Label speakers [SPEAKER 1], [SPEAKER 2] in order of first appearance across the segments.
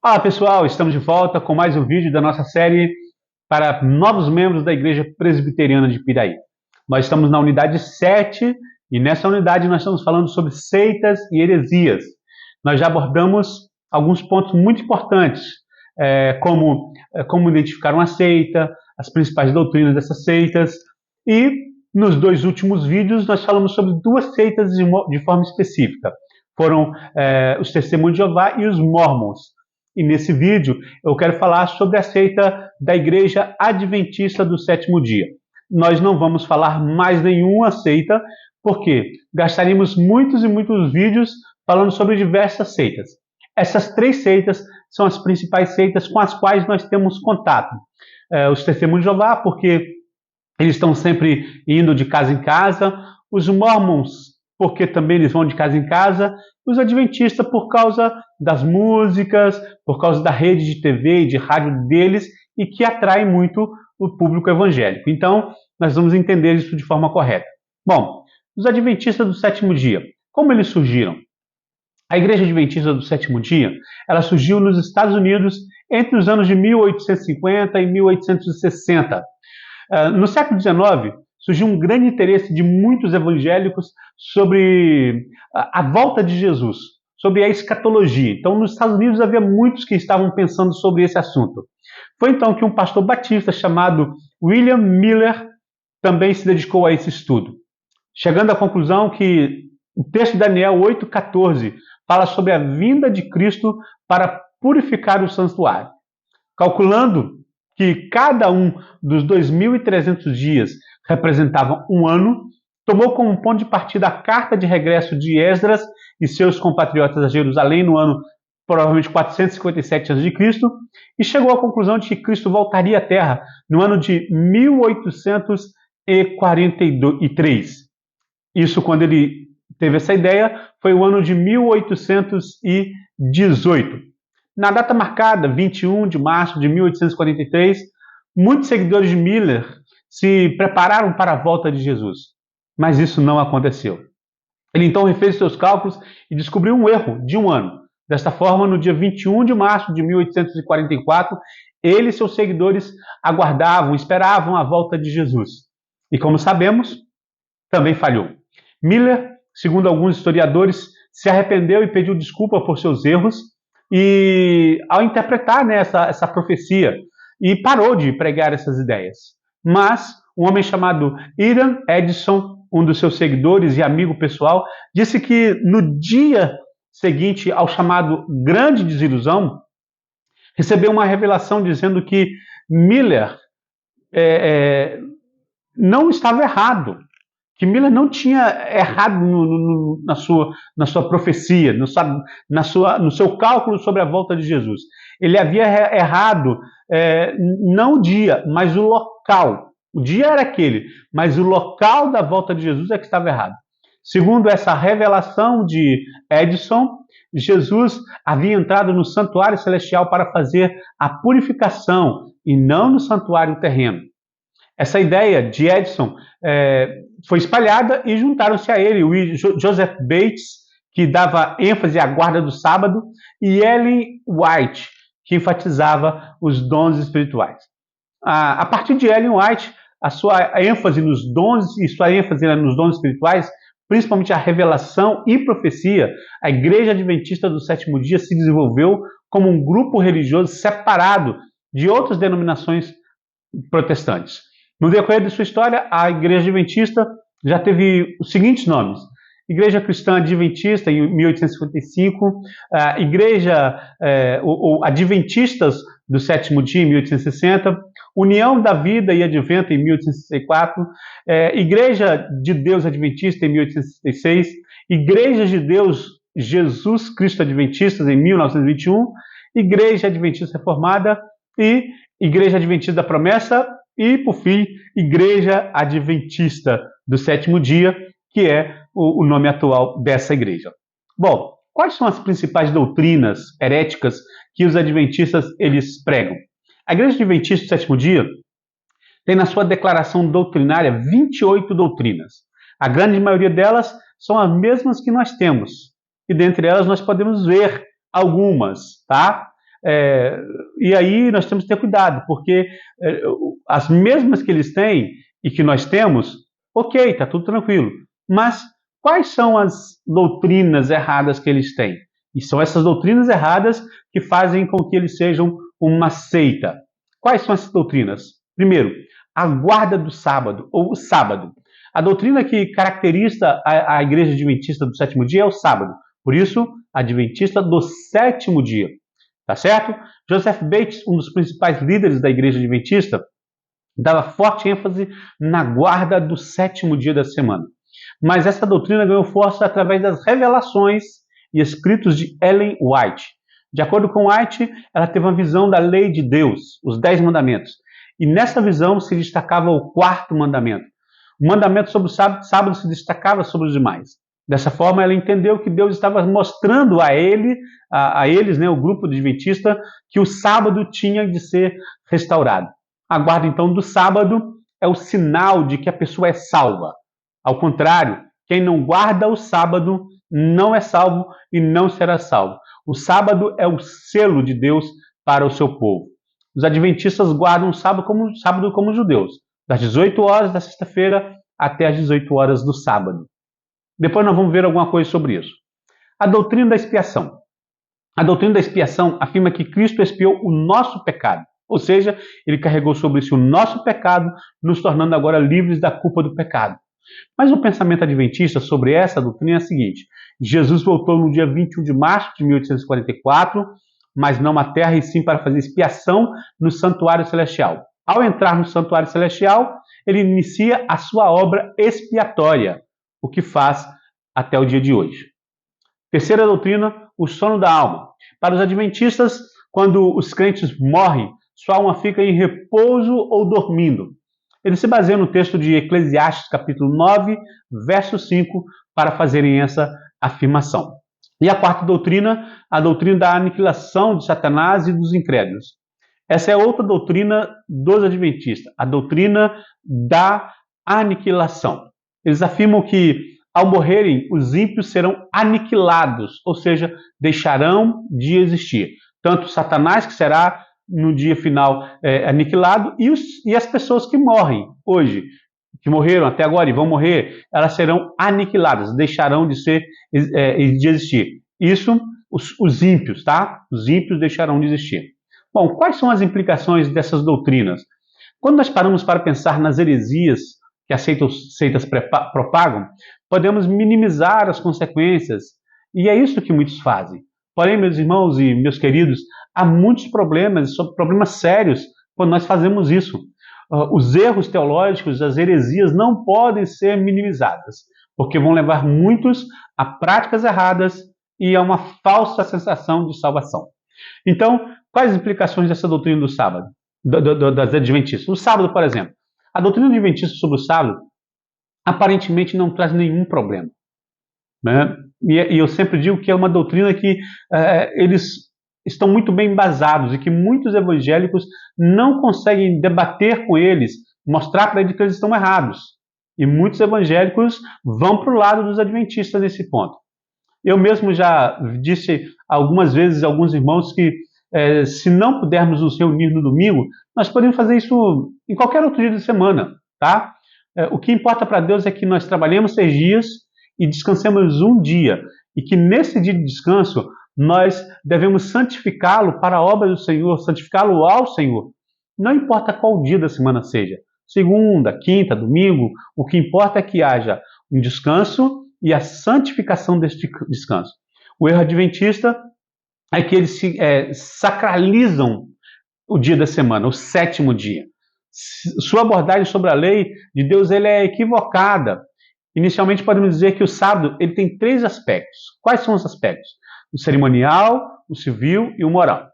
[SPEAKER 1] Fala pessoal, estamos de volta com mais um vídeo da nossa série para novos membros da Igreja Presbiteriana de Piraí. Nós estamos na unidade 7 e nessa unidade nós estamos falando sobre seitas e heresias. Nós já abordamos alguns pontos muito importantes, como identificar uma seita, as principais doutrinas dessas seitas, e nos dois últimos vídeos nós falamos sobre duas seitas de forma específica. Foram os Testemunhos de Jeová e os Mormons. E nesse vídeo eu quero falar sobre a seita da Igreja Adventista do Sétimo Dia. Nós não vamos falar mais nenhuma seita, porque gastaríamos muitos e muitos vídeos falando sobre diversas seitas. Essas três seitas são as principais seitas com as quais nós temos contato. Os Testemunhos de Jeová, porque eles estão sempre indo de casa em casa. Os Mormons, porque também eles vão de casa em casa. Os Adventistas, por causa das músicas, por causa da rede de TV e de rádio deles, e que atrai muito o público evangélico. Então, nós vamos entender isso de forma correta. Bom, os Adventistas do Sétimo Dia, como eles surgiram? A Igreja Adventista do Sétimo Dia, ela surgiu nos Estados Unidos entre os anos de 1850 e 1860. No século XIX, surgiu um grande interesse de muitos evangélicos sobre a volta de Jesus, sobre a escatologia. Então, nos Estados Unidos havia muitos que estavam pensando sobre esse assunto. Foi então que um pastor batista chamado William Miller também se dedicou a esse estudo, chegando à conclusão que o texto de Daniel 8,14 fala sobre a vinda de Cristo para purificar o santuário. Calculando que cada um dos 2.300 dias representava um ano, tomou como ponto de partida a carta de regresso de Esdras e seus compatriotas a Jerusalém no ano provavelmente 457 a.C. e chegou à conclusão de que Cristo voltaria à Terra no ano de 1843. Isso, quando ele teve essa ideia, foi o ano de 1818. Na data marcada, 21 de março de 1843, muitos seguidores de Miller se prepararam para a volta de Jesus, mas isso não aconteceu. Ele então refez seus cálculos e descobriu um erro de um ano. Desta forma, no dia 21 de março de 1844, ele e seus seguidores aguardavam, esperavam a volta de Jesus. E como sabemos, também falhou. Miller, segundo alguns historiadores, se arrependeu e pediu desculpa por seus erros, e ao interpretar essa profecia, e parou de pregar essas ideias. Mas um homem chamado Ian Edson, um dos seus seguidores e amigo pessoal, disse que no dia seguinte ao chamado Grande Desilusão, recebeu uma revelação dizendo que Miller não estava errado, que Miller não tinha errado na sua profecia, no seu cálculo sobre a volta de Jesus. Ele havia errado não o dia, mas o local. O dia era aquele, mas o local da volta de Jesus é que estava errado. Segundo essa revelação de Edson, Jesus havia entrado no santuário celestial para fazer a purificação e não no santuário terreno. Essa ideia de Edson foi espalhada e juntaram-se a ele o Joseph Bates, que dava ênfase à guarda do sábado, e Ellen White, que enfatizava os dons espirituais. A partir de Ellen White, a sua ênfase nos dons e sua ênfase nos dons espirituais, principalmente a revelação e profecia, a Igreja Adventista do Sétimo Dia se desenvolveu como um grupo religioso separado de outras denominações protestantes. No decorrer de sua história, a Igreja Adventista já teve os seguintes nomes: Igreja Cristã Adventista, em 1855, Igreja Adventistas do Sétimo Dia, em 1860, União da Vida e Advento, em 1864, Igreja de Deus Adventista, em 1866, Igreja de Deus Jesus Cristo Adventistas, em 1921, Igreja Adventista Reformada e Igreja Adventista da Promessa, e, por fim, Igreja Adventista do Sétimo Dia, que é o nome atual dessa igreja. Bom, quais são as principais doutrinas heréticas que os adventistas eles pregam? A Igreja Adventista do Sétimo Dia tem na sua declaração doutrinária 28 doutrinas. A grande maioria delas são as mesmas que nós temos, e dentre elas nós podemos ver algumas, tá? E aí nós temos que ter cuidado, porque as mesmas que eles têm e que nós temos, ok, está tudo tranquilo. Mas quais são as doutrinas erradas que eles têm? E são essas doutrinas erradas que fazem com que eles sejam uma seita. Quais são essas doutrinas? Primeiro, a guarda do sábado, ou o sábado. A doutrina que caracteriza a igreja adventista do sétimo dia é o sábado. Por isso, adventista do sétimo dia. Tá certo? Joseph Bates, um dos principais líderes da igreja adventista, dava forte ênfase na guarda do sétimo dia da semana. Mas essa doutrina ganhou força através das revelações e escritos de Ellen White. De acordo com White, ela teve uma visão da lei de Deus, os 10 mandamentos. E nessa visão se destacava o quarto mandamento. O mandamento sobre o sábado se destacava sobre os demais. Dessa forma, ela entendeu que Deus estava mostrando a eles, né, o grupo adventista, que o sábado tinha de ser restaurado. A guarda, então, do sábado é o sinal de que a pessoa é salva. Ao contrário, quem não guarda o sábado não é salvo e não será salvo. O sábado é o selo de Deus para o seu povo. Os adventistas guardam o sábado como judeus, das 18 horas da sexta-feira até as 18 horas do sábado. Depois nós vamos ver alguma coisa sobre isso. A doutrina da expiação. A doutrina da expiação afirma que Cristo expiou o nosso pecado. Ou seja, ele carregou sobre si o nosso pecado, nos tornando agora livres da culpa do pecado. Mas o pensamento adventista sobre essa doutrina é o seguinte: Jesus voltou no dia 21 de março de 1844, mas não à terra, e sim para fazer expiação no santuário celestial. Ao entrar no santuário celestial, ele inicia a sua obra expiatória, o que faz até o dia de hoje. Terceira doutrina, o sono da alma. Para os adventistas, quando os crentes morrem, sua alma fica em repouso ou dormindo. Eles se baseiam no texto de Eclesiastes, capítulo 9, verso 5, para fazerem essa afirmação. E a quarta doutrina, a doutrina da aniquilação de Satanás e dos incrédulos. Essa é outra doutrina dos adventistas, a doutrina da aniquilação. Eles afirmam que, ao morrerem, os ímpios serão aniquilados, ou seja, deixarão de existir. Tanto Satanás, que será no dia final aniquilado, e as pessoas que morrem hoje, que morreram até agora e vão morrer, elas serão aniquiladas, deixarão de existir. Isso, os ímpios, tá? Os ímpios deixarão de existir. Bom, quais são as implicações dessas doutrinas? Quando nós paramos para pensar nas heresias que as seitas propagam, podemos minimizar as consequências, e é isso que muitos fazem. Porém, meus irmãos e meus queridos, há muitos problemas sérios quando nós fazemos isso. Os erros teológicos, as heresias não podem ser minimizadas, porque vão levar muitos a práticas erradas e a uma falsa sensação de salvação. Então, quais as implicações dessa doutrina do sábado, das adventistas? O sábado, por exemplo. A doutrina adventista sobre o sábado aparentemente não traz nenhum problema, né? E eu sempre digo que é uma doutrina que eles estão muito bem embasados e que muitos evangélicos não conseguem debater com eles, mostrar para eles que eles estão errados. E muitos evangélicos vão para o lado dos adventistas nesse ponto. Eu mesmo já disse algumas vezes a alguns irmãos que se não pudermos nos reunir no domingo, nós podemos fazer isso em qualquer outro dia da semana, tá? O que importa para Deus é que nós trabalhemos 6 dias e descansemos um dia, e que nesse dia de descanso nós devemos santificá-lo para a obra do Senhor, santificá-lo ao Senhor. Não importa qual dia da semana seja, segunda, quinta, domingo, o que importa é que haja um descanso e a santificação deste descanso. O erro adventista é que eles sacralizam o dia da semana, o sétimo dia. Sua abordagem sobre a lei de Deus é equivocada. Inicialmente podemos dizer que o sábado ele tem 3 aspectos. Quais são os aspectos? O cerimonial, o civil e o moral.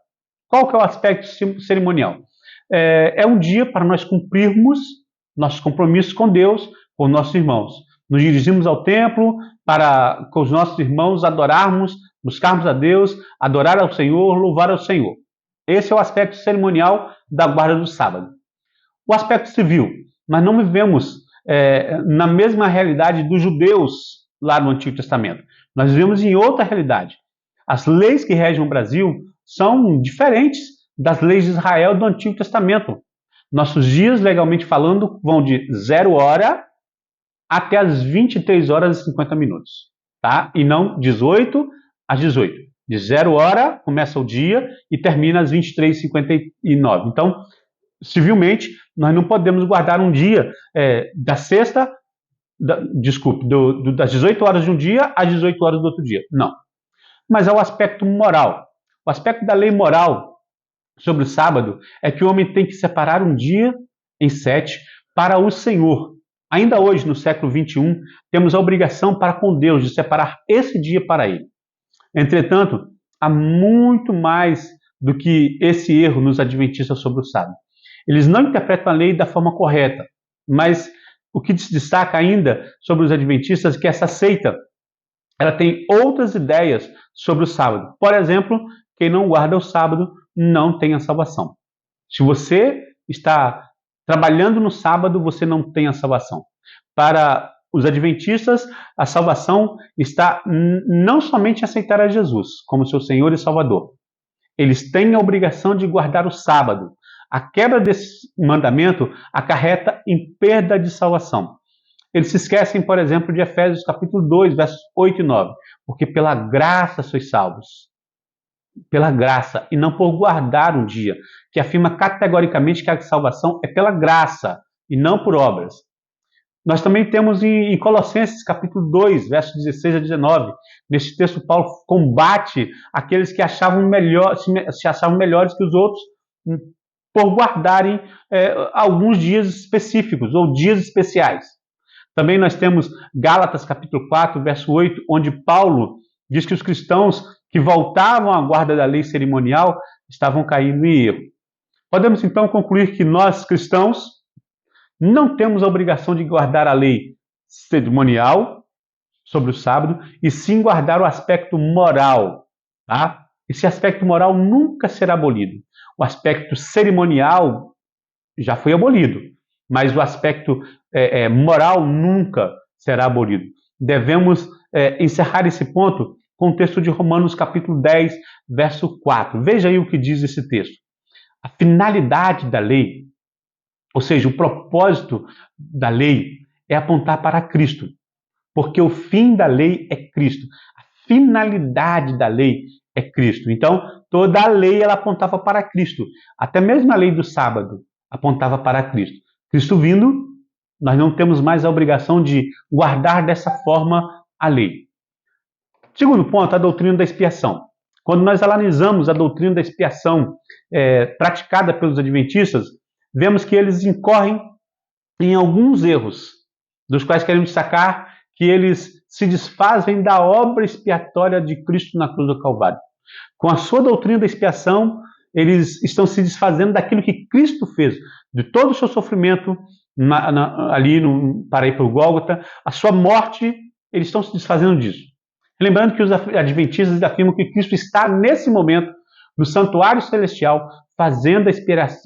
[SPEAKER 1] Qual que é o aspecto cerimonial? É um dia para nós cumprirmos nossos compromissos com Deus, com nossos irmãos. Nos dirigimos ao templo para, com os nossos irmãos, adorarmos, buscarmos a Deus, adorar ao Senhor, louvar ao Senhor. Esse é o aspecto cerimonial da guarda do sábado. O aspecto civil. Nós não vivemos na mesma realidade dos judeus lá no Antigo Testamento. Nós vivemos em outra realidade. As leis que regem o Brasil são diferentes das leis de Israel do Antigo Testamento. Nossos dias, legalmente falando, vão de 0 hora até as 23 horas e 50 minutos, tá? E não 18 às 18. De 0 hora começa o dia e termina às 23h59. Então, civilmente, nós não podemos guardar um dia da sexta, das 18 horas de um dia às 18 horas do outro dia. Não. Mas é o aspecto moral. O aspecto da lei moral sobre o sábado é que o homem tem que separar um dia em 7 para o Senhor. Ainda hoje, no século 21, temos a obrigação para com Deus de separar esse dia para Ele. Entretanto, há muito mais do que esse erro nos adventistas sobre o sábado. Eles não interpretam a lei da forma correta, mas o que se destaca ainda sobre os adventistas é que essa seita ela tem outras ideias sobre o sábado. Por exemplo, quem não guarda o sábado não tem a salvação. Se você está trabalhando no sábado, você não tem a salvação. Para os adventistas, a salvação está não somente em aceitar a Jesus como seu Senhor e Salvador. Eles têm a obrigação de guardar o sábado. A quebra desse mandamento acarreta em perda de salvação. Eles se esquecem, por exemplo, de Efésios capítulo 2, versos 8 e 9. Porque pela graça sois salvos. Pela graça, e não por guardar um dia, que afirma categoricamente que a salvação é pela graça e não por obras. Nós também temos em Colossenses capítulo 2, versos 16 a 19. Neste texto, Paulo combate aqueles que se achavam melhores que os outros por guardarem alguns dias específicos ou dias especiais. Também nós temos Gálatas capítulo 4, verso 8, onde Paulo diz que os cristãos que voltavam à guarda da lei cerimonial estavam caindo em erro. Podemos então concluir que nós, cristãos, não temos a obrigação de guardar a lei cerimonial sobre o sábado, e sim guardar o aspecto moral. Tá? Esse aspecto moral nunca será abolido. O aspecto cerimonial já foi abolido, mas o aspecto moral nunca será abolido. Devemos encerrar esse ponto com o texto de Romanos capítulo 10, verso 4. Veja aí o que diz esse texto. A finalidade da lei, ou seja, o propósito da lei é apontar para Cristo, porque o fim da lei é Cristo. A finalidade da lei é Cristo. Então, toda a lei ela apontava para Cristo. Até mesmo a lei do sábado apontava para Cristo. Cristo vindo, nós não temos mais a obrigação de guardar dessa forma a lei. Segundo ponto, a doutrina da expiação. Quando nós analisamos a doutrina da expiação praticada pelos adventistas, vemos que eles incorrem em alguns erros, dos quais queremos destacar que eles se desfazem da obra expiatória de Cristo na cruz do Calvário. Com a sua doutrina da expiação, eles estão se desfazendo daquilo que Cristo fez, de todo o seu sofrimento para ir para o Gólgota, a sua morte, eles estão se desfazendo disso. Lembrando que os adventistas afirmam que Cristo está, nesse momento, no santuário celestial, fazendo a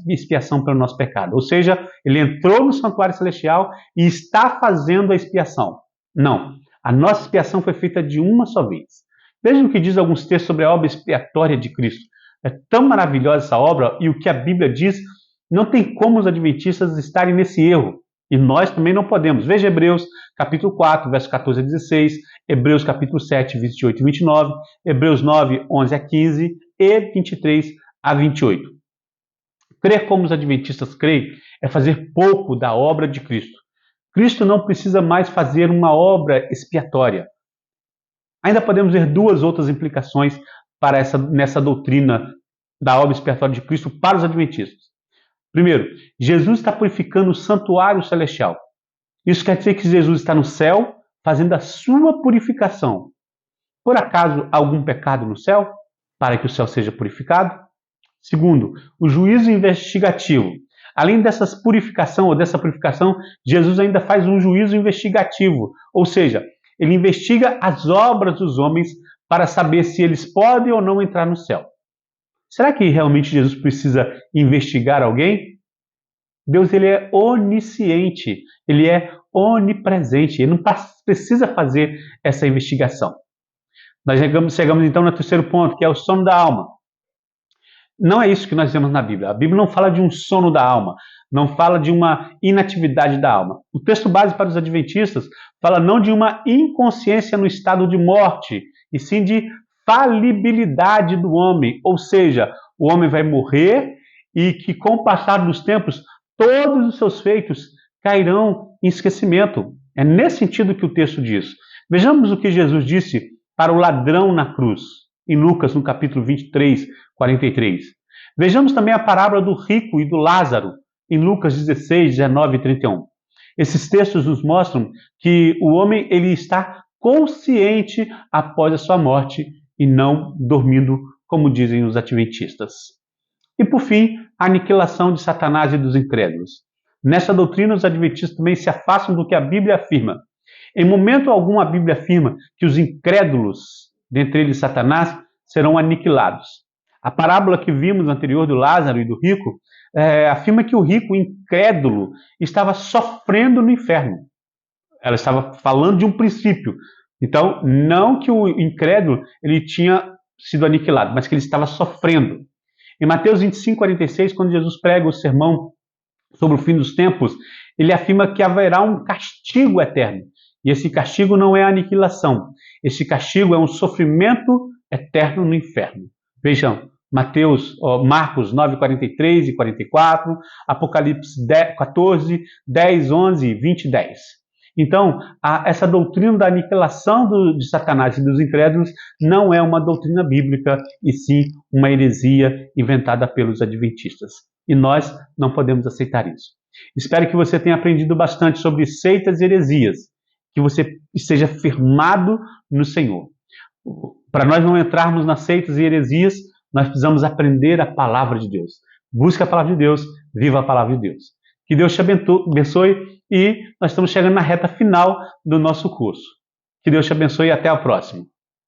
[SPEAKER 1] expiação pelo nosso pecado. Ou seja, ele entrou no santuário celestial e está fazendo a expiação. Não, a nossa expiação foi feita de uma só vez. Vejam o que diz alguns textos sobre a obra expiatória de Cristo. É tão maravilhosa essa obra, e o que a Bíblia diz, não tem como os adventistas estarem nesse erro. E nós também não podemos. Veja Hebreus capítulo 4, versos 14 a 16, Hebreus capítulo 7, 28 e 29, Hebreus 9, 11 a 15 e 23 a 28. Crer como os adventistas creem é fazer pouco da obra de Cristo. Cristo não precisa mais fazer uma obra expiatória. Ainda podemos ver duas outras implicações nessa doutrina da obra expiatória de Cristo para os adventistas. Primeiro, Jesus está purificando o santuário celestial. Isso quer dizer que Jesus está no céu fazendo a sua purificação. Por acaso há algum pecado no céu para que o céu seja purificado? Segundo, o juízo investigativo. Além dessa purificação, Jesus ainda faz um juízo investigativo. Ou seja, ele investiga as obras dos homens para saber se eles podem ou não entrar no céu. Será que realmente Jesus precisa investigar alguém? Deus ele é onisciente, ele é onipresente, ele não precisa fazer essa investigação. Nós chegamos então no terceiro ponto, que é o sono da alma. Não é isso que nós vemos na Bíblia. A Bíblia não fala de um sono da alma, não fala de uma inatividade da alma. O texto base para os adventistas fala não de uma inconsciência no estado de morte, e sim de falibilidade do homem, ou seja, o homem vai morrer e que com o passar dos tempos todos os seus feitos cairão em esquecimento. É nesse sentido que o texto diz. Vejamos o que Jesus disse para o ladrão na cruz, em Lucas, no capítulo 23, 43. Vejamos também a parábola do rico e do Lázaro, em Lucas 16, 19 e 31. Esses textos nos mostram que o homem ele está consciente após a sua morte e não dormindo, como dizem os adventistas. E por fim, a aniquilação de Satanás e dos incrédulos. Nessa doutrina, os adventistas também se afastam do que a Bíblia afirma. Em momento algum, a Bíblia afirma que os incrédulos, dentre eles Satanás, serão aniquilados. A parábola que vimos anterior do Lázaro e do rico afirma que o rico incrédulo estava sofrendo no inferno. Ela estava falando de um princípio. Então, não que o incrédulo ele tinha sido aniquilado, mas que ele estava sofrendo. Em Mateus 25, 46, quando Jesus prega o sermão sobre o fim dos tempos, ele afirma que haverá um castigo eterno. E esse castigo não é a aniquilação. Esse castigo é um sofrimento eterno no inferno. Vejam, Marcos 9, 43 e 44, Apocalipse 14, 10, 11, 20 e 10. Então, essa doutrina da aniquilação de Satanás e dos incrédulos não é uma doutrina bíblica, e sim uma heresia inventada pelos adventistas. E nós não podemos aceitar isso. Espero que você tenha aprendido bastante sobre seitas e heresias, que você esteja firmado no Senhor. Para nós não entrarmos nas seitas e heresias, nós precisamos aprender a palavra de Deus. Busque a palavra de Deus, viva a palavra de Deus. Que Deus te abençoe e nós estamos chegando na reta final do nosso curso. Que Deus te abençoe e até a próxima.